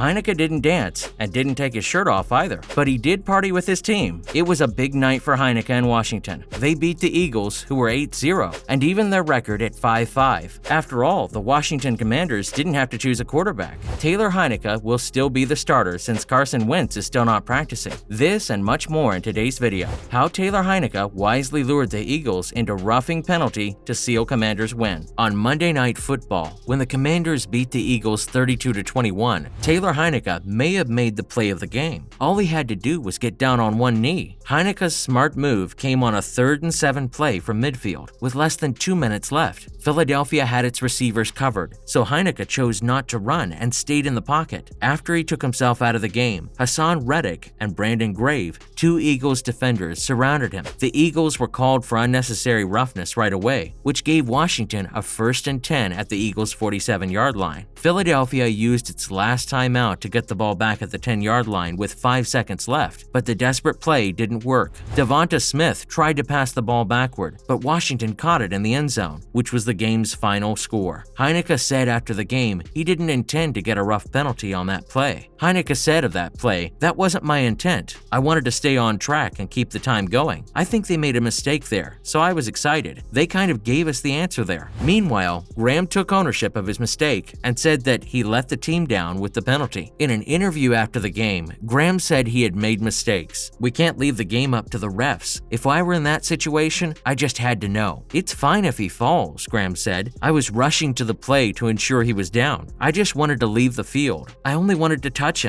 Heinicke didn't dance and didn't take his shirt off either, but he did party with his team. It was a big night for Heinicke and Washington. They beat the Eagles, who were 8-0, and even their record at 5-5. After all, the Washington Commanders didn't have to choose a quarterback. Taylor Heinicke will still be the starter since Carson Wentz is still not practicing. This and much more in today's video. How Taylor Heinicke wisely lured the Eagles into roughing penalty to seal Commanders' win. On Monday Night Football, when the Commanders beat the Eagles 32-21, Taylor Heinicke may have made the play of the game. All he had to do was get down on one knee. Heinicke's smart move came on a 3rd and 7 play from midfield with less than 2 minutes left. Philadelphia had its receivers covered, so Heinicke chose not to run and stayed in the pocket. After he took himself out of the game, Hassan Reddick and Brandon Grave, 2 Eagles defenders, surrounded him. The Eagles were called for unnecessary roughness right away, which gave Washington a 1st and 10 at the Eagles' 47-yard line. Philadelphia used its last timeout to get the ball back at the 10-yard line with 5 seconds left, but the desperate play didn't work. Devonta Smith tried to pass the ball backward, but Washington caught it in the end zone, which was the game's final score. Heinicke said after the game he didn't intend to get a rough penalty on that play. Heinicke said of that play, "That wasn't my intent. I wanted to stay on track and keep the time going. I think they made a mistake there, so I was excited. They kind of gave us the answer there." Meanwhile, Graham took ownership of his mistake and said that he let the team down with the penalty. In an interview after the game, Graham said he had made mistakes. "We can't leave the game up to the refs. If I were in that situation, I just had to know. It's fine if he falls," Graham said. "I was rushing to the play to ensure he was down. I just wanted to leave the field. I only wanted to touch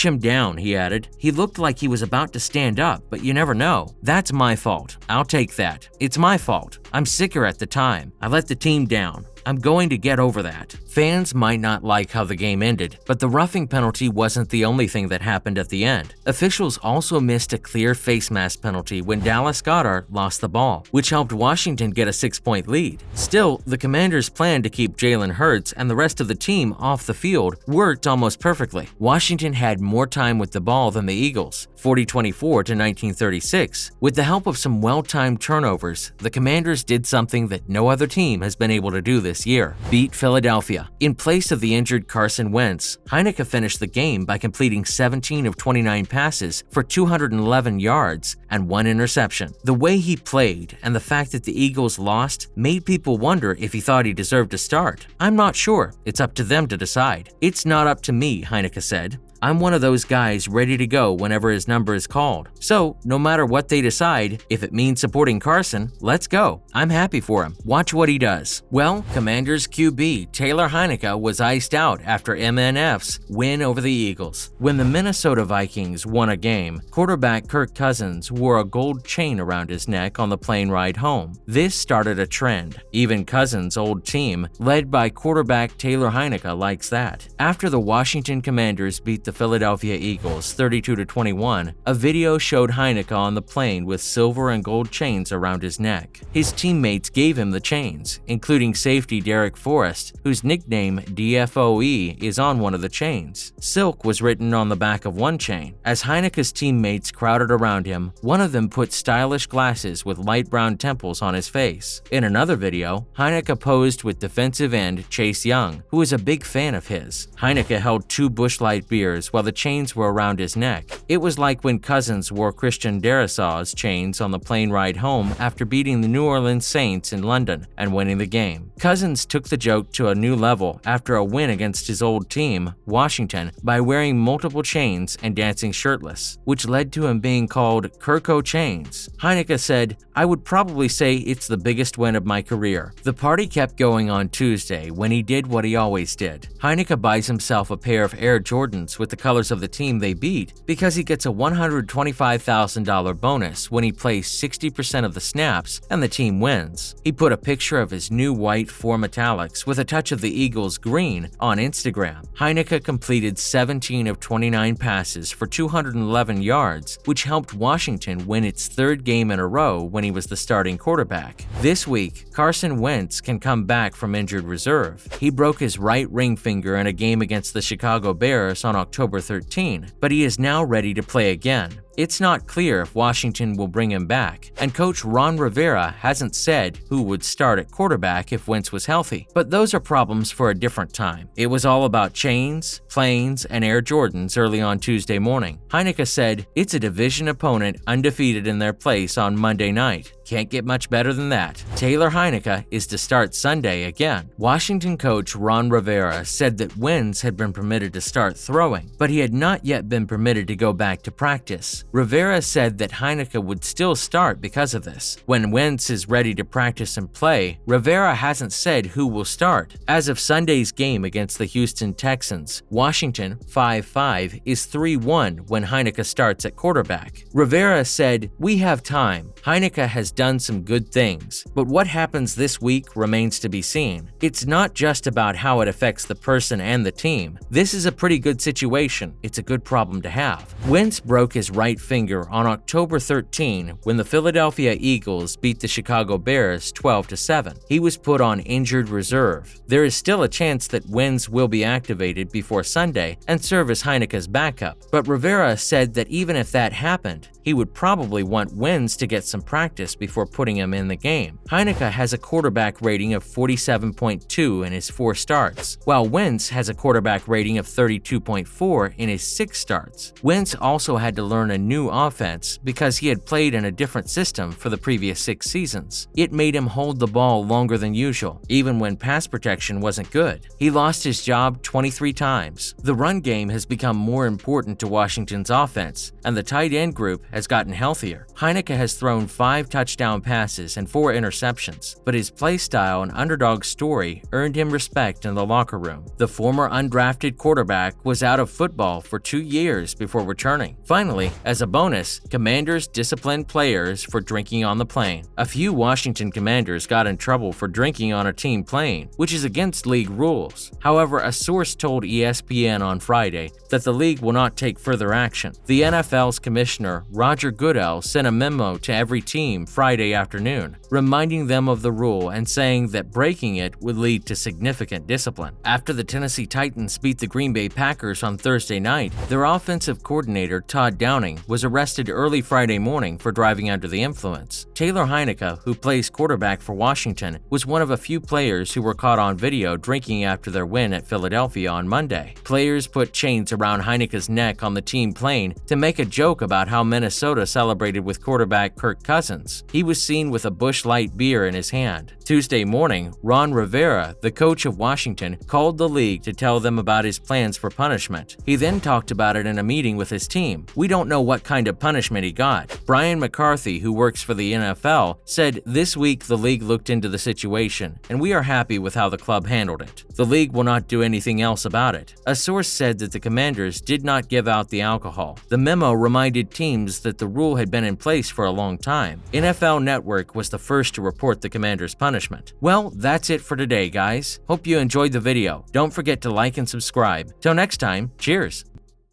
him down," he added. "He looked like he was about to stand up, but you never know. That's my fault. I'll take that. It's my fault. I'm sicker at the time. I let the team down. I'm going to get over that." Fans might not like how the game ended, but the roughing penalty wasn't the only thing that happened at the end. Officials also missed a clear face mask penalty when Dallas Goedert lost the ball, which helped Washington get a 6-point lead. Still, the Commanders' plan to keep Jalen Hurts and the rest of the team off the field worked almost perfectly. Washington had more time with the ball than the Eagles, 40-24 to 19-36. With the help of some well-timed turnovers, the Commanders did something that no other team has been able to do this year: beat Philadelphia. In place of the injured Carson Wentz, Heinicke finished the game by completing 17 of 29 passes for 211 yards and 1 interception. The way he played and the fact that the Eagles lost made people wonder if he thought he deserved to start. "I'm not sure. It's up to them to decide. It's not up to me," Heinicke said. "I'm one of those guys ready to go whenever his number is called. So, no matter what they decide, if it means supporting Carson, let's go. I'm happy for him. Watch what he does." Well, Commanders QB Taylor Heinicke was iced out after MNF's win over the Eagles. When the Minnesota Vikings won a game, quarterback Kirk Cousins wore a gold chain around his neck on the plane ride home. This started a trend. Even Cousins' old team, led by quarterback Taylor Heinicke, likes that. After the Washington Commanders beat the Philadelphia Eagles 32-21, a video showed Heinicke on the plane with silver and gold chains around his neck. His teammates gave him the chains, including safety Derek Forrest, whose nickname DFOE is on one of the chains. Silk was written on the back of one chain. As Heinicke's teammates crowded around him, one of them put stylish glasses with light brown temples on his face. In another video, Heinicke posed with defensive end Chase Young, who is a big fan of his. Heinicke held 2 Busch Light beers while the chains were around his neck. It was like when Cousins wore Christian Darrisaw's chains on the plane ride home after beating the New Orleans Saints in London and winning the game. Cousins took the joke to a new level after a win against his old team, Washington, by wearing multiple chains and dancing shirtless, which led to him being called Kirko Chains. Heinicke said, "I would probably say it's the biggest win of my career." The party kept going on Tuesday when he did what he always did. Heinicke buys himself a pair of Air Jordans with the colors of the team they beat because he gets a $125,000 bonus when he plays 60% of the snaps and the team wins. He put a picture of his new white 4 metallics with a touch of the Eagles green on Instagram. Heinicke completed 17 of 29 passes for 211 yards, which helped Washington win its 3rd game in a row when he was the starting quarterback. This week, Carson Wentz can come back from injured reserve. He broke his right ring finger in a game against the Chicago Bears on October 13, but he is now ready to play again. It's not clear if Washington will bring him back, and coach Ron Rivera hasn't said who would start at quarterback if Wentz was healthy. But those are problems for a different time. It was all about chains, planes, and Air Jordans early on Tuesday morning. Heinicke said, "It's a division opponent undefeated in their place on Monday night. Can't get much better than that." Taylor Heinicke is to start Sunday again. Washington coach Ron Rivera said that Wentz had been permitted to start throwing, but he had not yet been permitted to go back to practice. Rivera said that Heinicke would still start because of this. When Wentz is ready to practice and play, Rivera hasn't said who will start. As of Sunday's game against the Houston Texans, Washington 5-5 is 3-1 when Heinicke starts at quarterback. Rivera said, "We have time. Heinicke has done some good things, but what happens this week remains to be seen. It's not just about how it affects the person and the team. This is a pretty good situation. It's a good problem to have." Wentz broke his right finger on October 13 when the Philadelphia Eagles beat the Chicago Bears 12-7. He was put on injured reserve. There is still a chance that Wentz will be activated before Sunday and serve as Heinicke's backup, but Rivera said that even if that happened, he would probably want Wentz to get some practice before putting him in the game. Heinicke has a quarterback rating of 47.2 in his 4 starts, while Wentz has a quarterback rating of 32.4 in his 6 starts. Wentz also had to learn a new offense because he had played in a different system for the previous 6 seasons. It made him hold the ball longer than usual, even when pass protection wasn't good. He lost his job 23 times. The run game has become more important to Washington's offense, and the tight end group has gotten healthier. Heinicke has thrown 5 touchdown passes and 4 interceptions, but his play style and underdog story earned him respect in the locker room. The former undrafted quarterback was out of football for 2 years before returning. Finally, as a bonus, Commanders disciplined players for drinking on the plane. A few Washington Commanders got in trouble for drinking on a team plane, which is against league rules. However, a source told ESPN on Friday that the league will not take further action. The NFL's commissioner, Roger Goodell, sent a memo to every team Friday afternoon, reminding them of the rule and saying that breaking it would lead to significant discipline. After the Tennessee Titans beat the Green Bay Packers on Thursday night, their offensive coordinator, Todd Downing, was arrested early Friday morning for driving under the influence. Taylor Heinicke, who plays quarterback for Washington, was one of a few players who were caught on video drinking after their win at Philadelphia on Monday. Players put chains around Heinicke's neck on the team plane to make a joke about how Minnesota celebrated with quarterback Kirk Cousins. He was seen with a Busch Light beer in his hand. Tuesday morning, Ron Rivera, the coach of Washington, called the league to tell them about his plans for punishment. He then talked about it in a meeting with his team. "We don't know what kind of punishment he got." Brian McAfee, who works for the NFL, said, "This week the league looked into the situation, and we are happy with how the club handled it. The league will not do anything else about it." A source said that the Commanders did not give out the alcohol. The memo reminded teams that the rule had been in place for a long time. NFL Network was the first to report the Commanders' punishment. Well, that's it for today, guys. Hope you enjoyed the video. Don't forget to like and subscribe. Till next time, cheers!